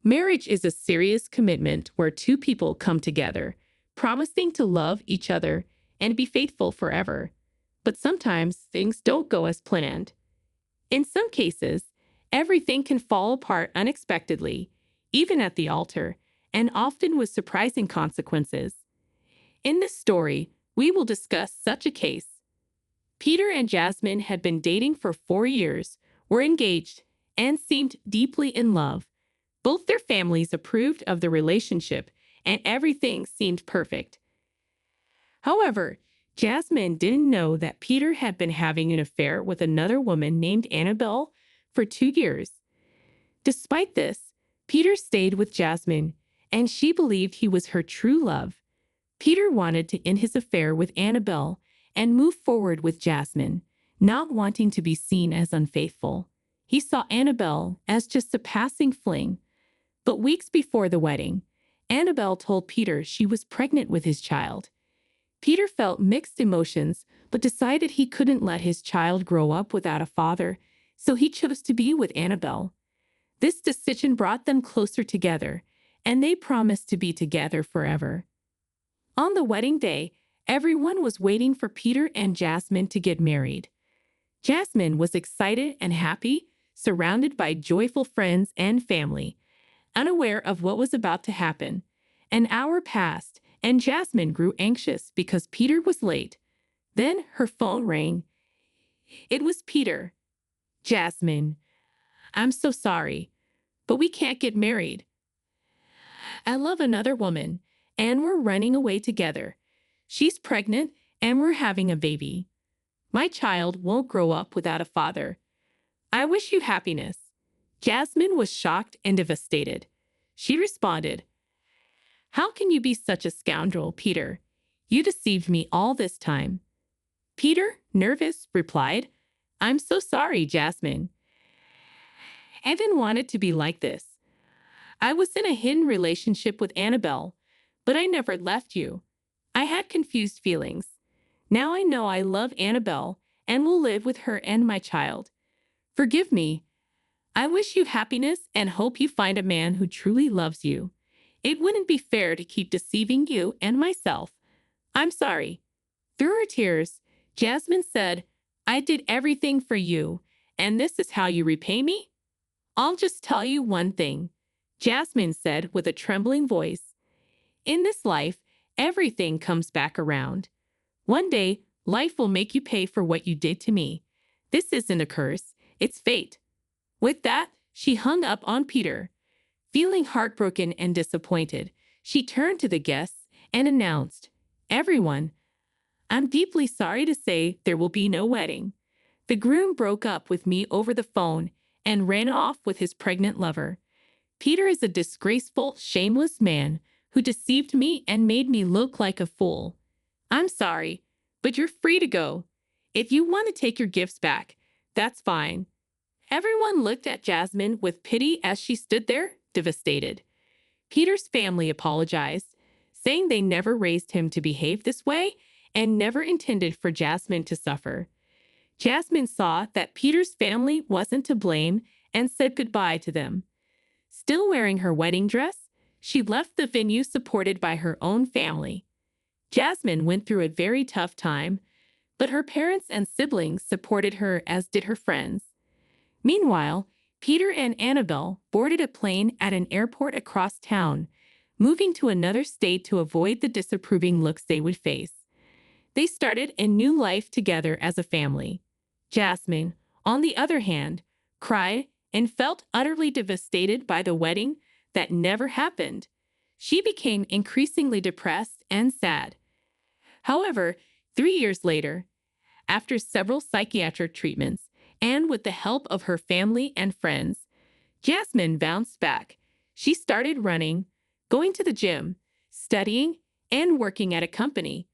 Marriage is a serious commitment where two people come together, promising to love each other and be faithful forever. But sometimes things don't go as planned. In some cases, everything can fall apart unexpectedly, even at the altar, and often with surprising consequences. In this story, we will discuss such a case. Peter and Jasmine had been dating for 4 years, were engaged, and seemed deeply in love. Both their families approved of the relationship, and everything seemed perfect. However, Jasmine didn't know that Peter had been having an affair with another woman named Annabelle for 2 years. Despite this, Peter stayed with Jasmine, and she believed he was her true love. Peter wanted to end his affair with Annabelle and move forward with Jasmine, not wanting to be seen as unfaithful. He saw Annabelle as just a passing fling. But weeks before the wedding, Annabelle told Peter she was pregnant with his child. Peter felt mixed emotions, but decided he couldn't let his child grow up without a father, so he chose to be with Annabelle. This decision brought them closer together, and they promised to be together forever. On the wedding day, everyone was waiting for Peter and Jasmine to get married. Jasmine was excited and happy, surrounded by joyful friends and family. Unaware of what was about to happen, an hour passed, and Jasmine grew anxious because Peter was late. Then her phone rang. It was Peter. "Jasmine, I'm so sorry, but we can't get married. I love another woman, and we're running away together. She's pregnant, and we're having a baby. My child won't grow up without a father. I wish you happiness." Jasmine was shocked and devastated. She responded, "How can you be such a scoundrel, Peter? You deceived me all this time." Peter, nervous, replied, "I'm so sorry, Jasmine. I didn't want it to be like this. I was in a hidden relationship with Annabelle, but I never left you. I had confused feelings. Now I know I love Annabelle and will live with her and my child. Forgive me. I wish you happiness and hope you find a man who truly loves you. It wouldn't be fair to keep deceiving you and myself. I'm sorry." Through her tears, Jasmine said, "I did everything for you, and this is how you repay me?" "I'll just tell you one thing," Jasmine said with a trembling voice. "In this life, everything comes back around. One day, life will make you pay for what you did to me. This isn't a curse, it's fate." With that, she hung up on Peter. Feeling heartbroken and disappointed, she turned to the guests and announced, "Everyone, I'm deeply sorry to say there will be no wedding. The groom broke up with me over the phone and ran off with his pregnant lover. Peter is a disgraceful, shameless man who deceived me and made me look like a fool. I'm sorry, but you're free to go. If you want to take your gifts back, that's fine." Everyone looked at Jasmine with pity as she stood there, devastated. Peter's family apologized, saying they never raised him to behave this way and never intended for Jasmine to suffer. Jasmine saw that Peter's family wasn't to blame and said goodbye to them. Still wearing her wedding dress, she left the venue supported by her own family. Jasmine went through a very tough time, but her parents and siblings supported her, as did her friends. Meanwhile, Peter and Annabelle boarded a plane at an airport across town, moving to another state to avoid the disapproving looks they would face. They started a new life together as a family. Jasmine, on the other hand, cried and felt utterly devastated by the wedding that never happened. She became increasingly depressed and sad. However, 3 years later, after several psychiatric treatments, and with the help of her family and friends, Jasmine bounced back. She started running, going to the gym, studying, and working at a company.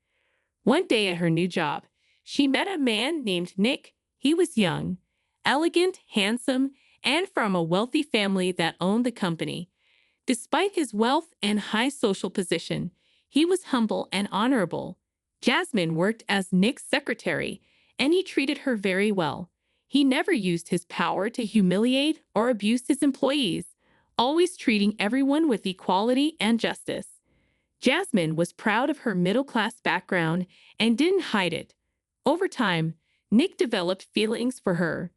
One day at her new job, she met a man named Nick. He was young, elegant, handsome, and from a wealthy family that owned the company. Despite his wealth and high social position, he was humble and honorable. Jasmine worked as Nick's secretary, and he treated her very well. He never used his power to humiliate or abuse his employees. always treating everyone with equality and justice. Jasmine was proud of her middle-class background and didn't hide it. Over time, Nick developed feelings for her.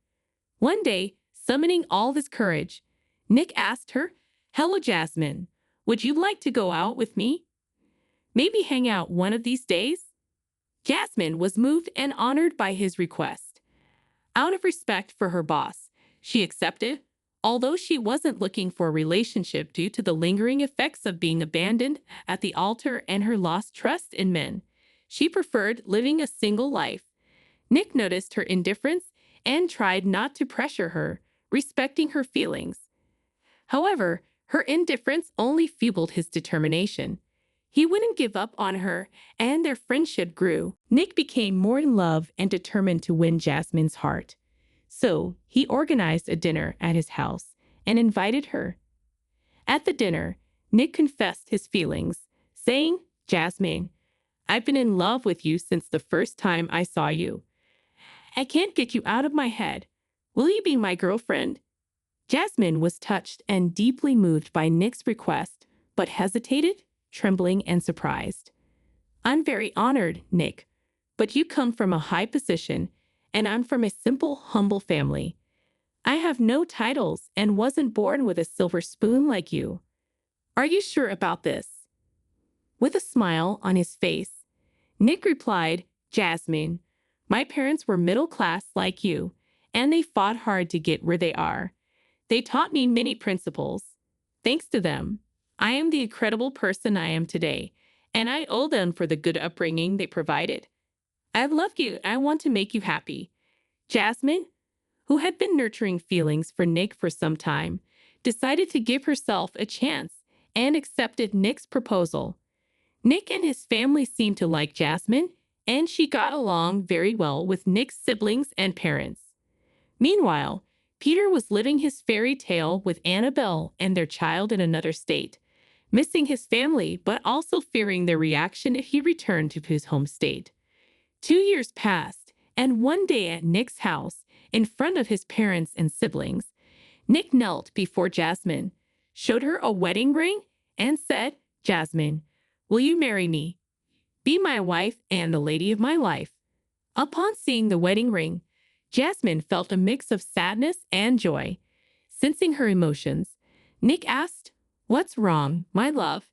One day, summoning all his courage, Nick asked her, "Hello, Jasmine. Would you like to go out with me? Maybe hang out one of these days?" Jasmine was moved and honored by his request. Out of respect for her boss, she accepted, although she wasn't looking for a relationship due to the lingering effects of being abandoned at the altar and her lost trust in men. She preferred living a single life. Nick noticed her indifference and tried not to pressure her, respecting her feelings. However, her indifference only fueled his determination. He wouldn't give up on her, and their friendship grew. Nick became more in love and determined to win Jasmine's heart. So, he organized a dinner at his house and invited her. At the dinner, Nick confessed his feelings, saying, "Jasmine, I've been in love with you since the first time I saw you. I can't get you out of my head. Will you be my girlfriend?" Jasmine was touched and deeply moved by Nick's request, but hesitated, trembling and surprised. "I'm very honored, Nick, but you come from a high position, and I'm from a simple, humble family. I have no titles and wasn't born with a silver spoon like you. Are you sure about this?" With a smile on his face, Nick replied, "Jasmine, my parents were middle class like you, and they fought hard to get where they are. They taught me many principles. Thanks to them, I am the incredible person I am today, and I owe them for the good upbringing they provided. I love you and I want to make you happy." Jasmine, who had been nurturing feelings for Nick for some time, decided to give herself a chance and accepted Nick's proposal. Nick and his family seemed to like Jasmine, and she got along very well with Nick's siblings and parents. Meanwhile, Peter was living his fairy tale with Annabelle and their child in another state, missing his family but also fearing their reaction if he returned to his home state. 2 years passed, and one day at Nick's house, in front of his parents and siblings, Nick knelt before Jasmine, showed her a wedding ring, and said, "Jasmine, will you marry me? Be my wife and the lady of my life." Upon seeing the wedding ring, Jasmine felt a mix of sadness and joy. Sensing her emotions, Nick asked, "What's wrong, my love?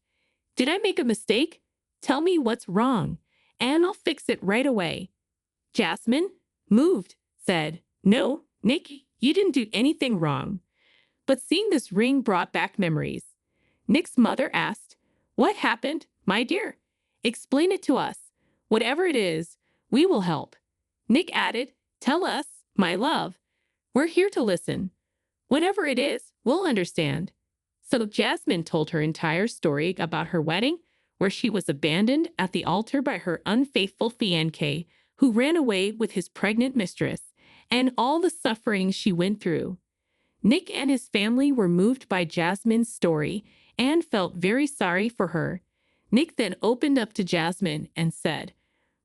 Did I make a mistake? Tell me what's wrong, and I'll fix it right away." Jasmine, moved, said, "No, Nick, you didn't do anything wrong." But seeing this ring brought back memories. Nick's mother asked, "What happened, my dear? Explain it to us. Whatever it is, we will help." Nick added, "Tell us, my love. We're here to listen. Whatever it is, we'll understand." So Jasmine told her entire story about her wedding, where she was abandoned at the altar by her unfaithful fiancé, who ran away with his pregnant mistress, and all the suffering she went through. Nick and his family were moved by Jasmine's story and felt very sorry for her. Nick then opened up to Jasmine and said,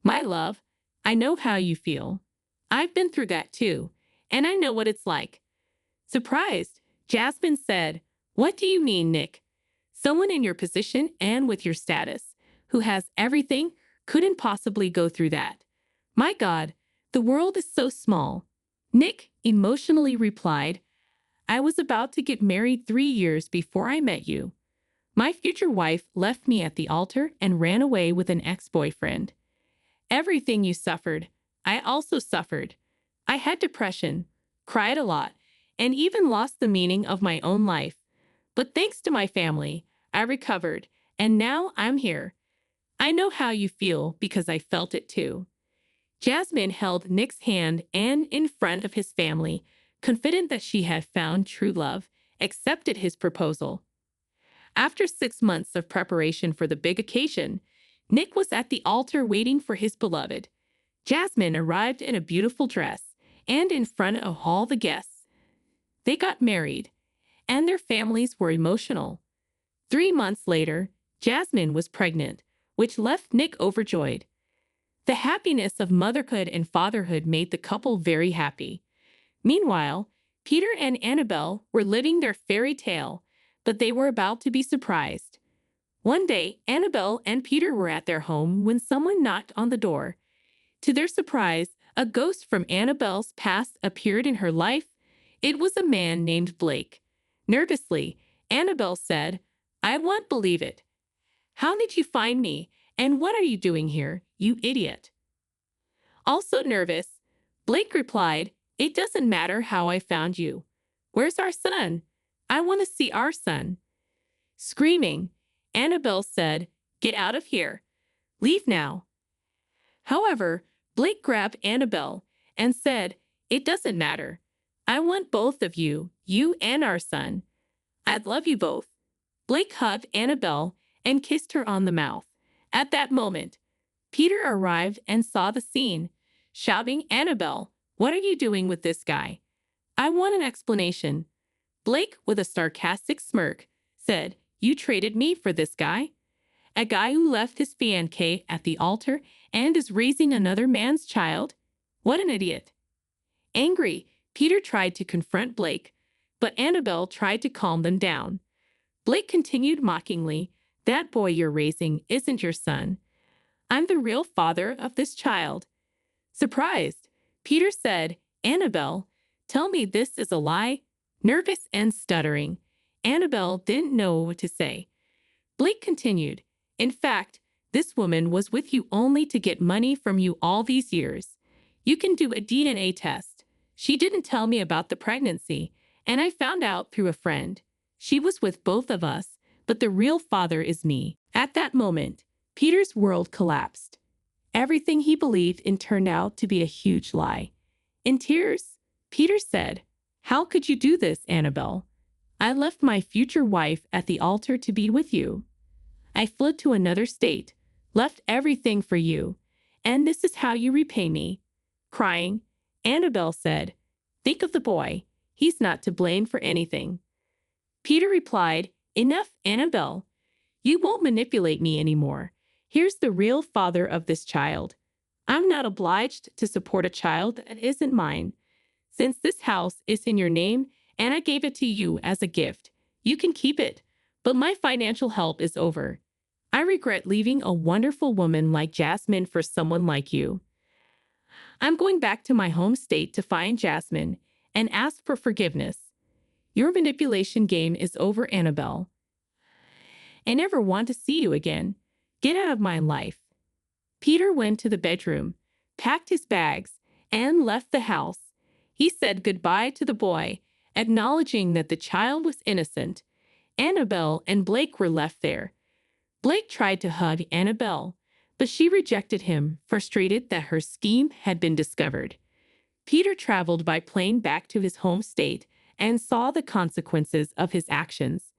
"My love, I know how you feel. I've been through that too, and I know what it's like." Surprised, Jasmine said, "What do you mean, Nick? Someone in your position and with your status, who has everything, couldn't possibly go through that. My God, the world is so small." Nick emotionally replied, "I was about to get married 3 years before I met you. My future wife left me at the altar and ran away with an ex-boyfriend. Everything you suffered, I also suffered. I had depression, cried a lot, and even lost the meaning of my own life. But thanks to my family, I recovered, and now I'm here. I know how you feel because I felt it too." Jasmine held Nick's hand and, in front of his family, confident that she had found true love, accepted his proposal. After 6 months of preparation for the big occasion, Nick was at the altar waiting for his beloved. Jasmine arrived in a beautiful dress and in front of all the guests. They got married, and their families were emotional. 3 months later, Jasmine was pregnant, which left Nick overjoyed. The happiness of motherhood and fatherhood made the couple very happy. Meanwhile, Peter and Annabelle were living their fairy tale, but they were about to be surprised. One day, Annabelle and Peter were at their home when someone knocked on the door. To their surprise, a ghost from Annabelle's past appeared in her life. It was a man named Blake. Nervously, Annabelle said, "I won't believe it. How did you find me? And what are you doing here, you idiot?" Also nervous, Blake replied, "It doesn't matter how I found you. Where's our son? I want to see our son." Screaming, Annabelle said, "Get out of here. Leave now." However, Blake grabbed Annabelle and said, "It doesn't matter. I want both of you, you and our son. I'd love you both." Blake hugged Annabelle and kissed her on the mouth. At that moment, Peter arrived and saw the scene, shouting, "Annabelle, what are you doing with this guy? I want an explanation." Blake, with a sarcastic smirk, said, "You traded me for this guy? A guy who left his fiancée at the altar and is raising another man's child? What an idiot." Angry, Peter tried to confront Blake, but Annabelle tried to calm them down. Blake continued mockingly, "That boy you're raising isn't your son. I'm the real father of this child." Surprised, Peter said, "Annabelle, tell me this is a lie." Nervous and stuttering, Annabelle didn't know what to say. Blake continued, "In fact, this woman was with you only to get money from you all these years. You can do a DNA test. She didn't tell me about the pregnancy, and I found out through a friend. She was with both of us, but the real father is me." At that moment, Peter's world collapsed. Everything he believed in turned out to be a huge lie. In tears, Peter said, "How could you do this, Annabelle? I left my future wife at the altar to be with you. I fled to another state, left everything for you, and this is how you repay me." Crying, Annabelle said, "Think of the boy. He's not to blame for anything." Peter replied, "Enough, Annabelle. You won't manipulate me anymore. Here's the real father of this child. I'm not obliged to support a child that isn't mine. Since this house is in your name and I gave it to you as a gift, you can keep it, but my financial help is over. I regret leaving a wonderful woman like Jasmine for someone like you. I'm going back to my home state to find Jasmine and ask for forgiveness. Your manipulation game is over, Annabelle. I never want to see you again. Get out of my life." Peter went to the bedroom, packed his bags, and left the house. He said goodbye to the boy, acknowledging that the child was innocent. Annabelle and Blake were left there. Blake tried to hug Annabelle, but she rejected him, frustrated that her scheme had been discovered. Peter traveled by plane back to his home state and saw the consequences of his actions.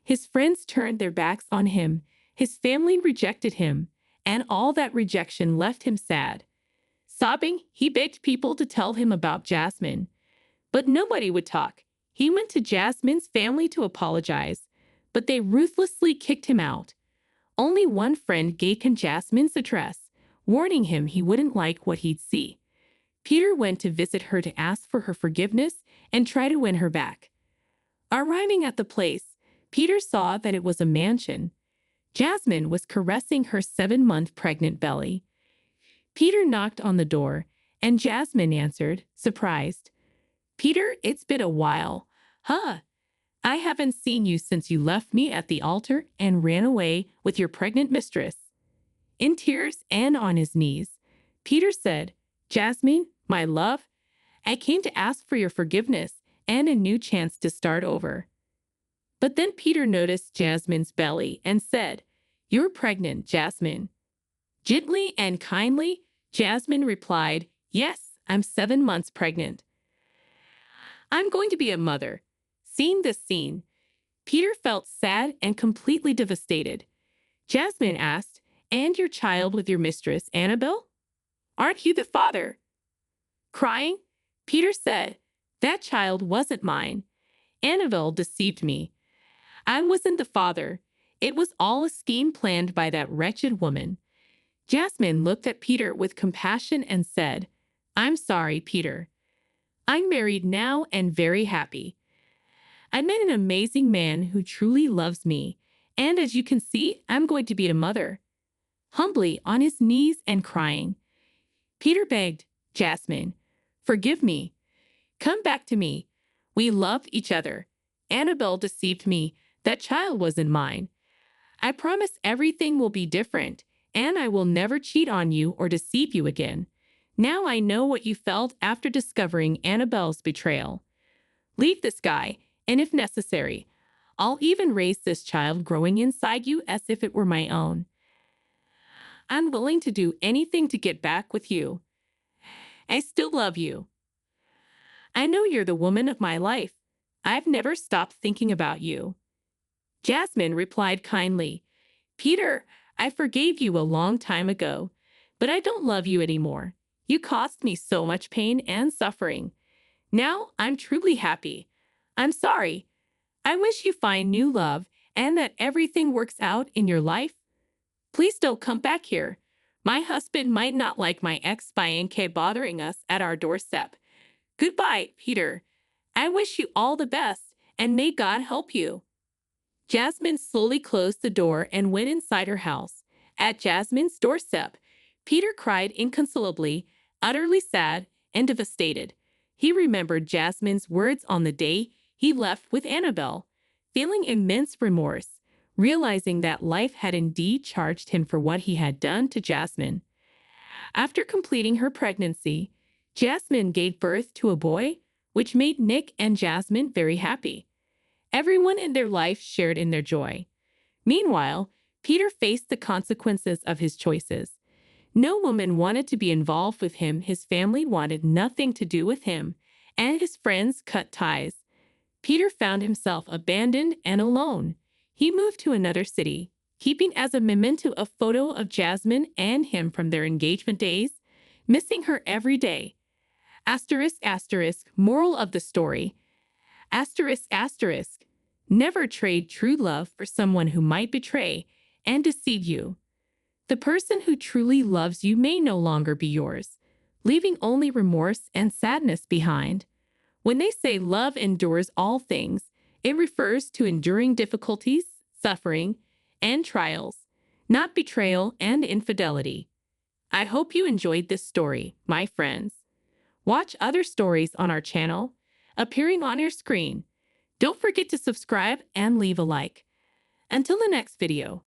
His friends turned their backs on him, his family rejected him, and all that rejection left him sad. Sobbing, he begged people to tell him about Jasmine. But nobody would talk. He went to Jasmine's family to apologize, but they ruthlessly kicked him out. Only one friend gave him Jasmine's address, warning him he wouldn't like what he'd see. Peter went to visit her to ask for her forgiveness and try to win her back. Arriving at the place, Peter saw that it was a mansion. Jasmine was caressing her 7-month pregnant belly. Peter knocked on the door, and Jasmine answered, surprised. "Peter, it's been a while. Huh? I haven't seen you since you left me at the altar and ran away with your pregnant mistress." In tears and on his knees, Peter said, "Jasmine, my love, I came to ask for your forgiveness and a new chance to start over." But then Peter noticed Jasmine's belly and said, "You're pregnant, Jasmine." Gently and kindly, Jasmine replied, "Yes, I'm 7 months pregnant. I'm going to be a mother." Seeing this scene, Peter felt sad and completely devastated. Jasmine asked, "And your child with your mistress, Annabelle? Aren't you the father?" Crying, Peter said, "That child wasn't mine. Annabelle deceived me. I wasn't the father. It was all a scheme planned by that wretched woman." Jasmine looked at Peter with compassion and said, "I'm sorry, Peter. I'm married now and very happy. I met an amazing man who truly loves me, and as you can see, I'm going to be a mother. Humbly, on his knees and crying, Peter begged, Jasmine, forgive me. Come back to me. We love each other. Annabelle deceived me. That child wasn't mine. I promise everything will be different, and I will never cheat on you or deceive you again. Now I know what you felt after discovering Annabelle's betrayal. Leave this guy, and if necessary, I'll even raise this child growing inside you as if it were my own. I'm willing to do anything to get back with you. I still love you. I know you're the woman of my life. I've never stopped thinking about you. Jasmine replied kindly, Peter, I forgave you a long time ago, but I don't love you anymore. You caused me so much pain and suffering. Now I'm truly happy. I'm sorry. I wish you find new love and that everything works out in your life. Please don't come back here. My husband might not like my ex-spy bothering us at our doorstep. Goodbye, Peter. I wish you all the best, and may God help you. Jasmine slowly closed the door and went inside her house. At Jasmine's doorstep, Peter cried inconsolably, utterly sad and devastated. He remembered Jasmine's words on the day he left with Annabelle, feeling immense remorse, realizing that life had indeed charged him for what he had done to Jasmine. After completing her pregnancy, Jasmine gave birth to a boy, which made Nick and Jasmine very happy. Everyone in their life shared in their joy. Meanwhile, Peter faced the consequences of his choices. No woman wanted to be involved with him, his family wanted nothing to do with him, and his friends cut ties. Peter found himself abandoned and alone. He moved to another city, keeping as a memento a photo of Jasmine and him from their engagement days, missing her every day. Asterisk, asterisk, moral of the story. Asterisk, asterisk. Never trade true love for someone who might betray and deceive you. The person who truly loves you may no longer be yours, leaving only remorse and sadness behind. When they say love endures all things, it refers to enduring difficulties, suffering, and trials, not betrayal and infidelity. I hope you enjoyed this story, my friends. Watch other stories on our channel, appearing on your screen. Don't forget to subscribe and leave a like. Until the next video.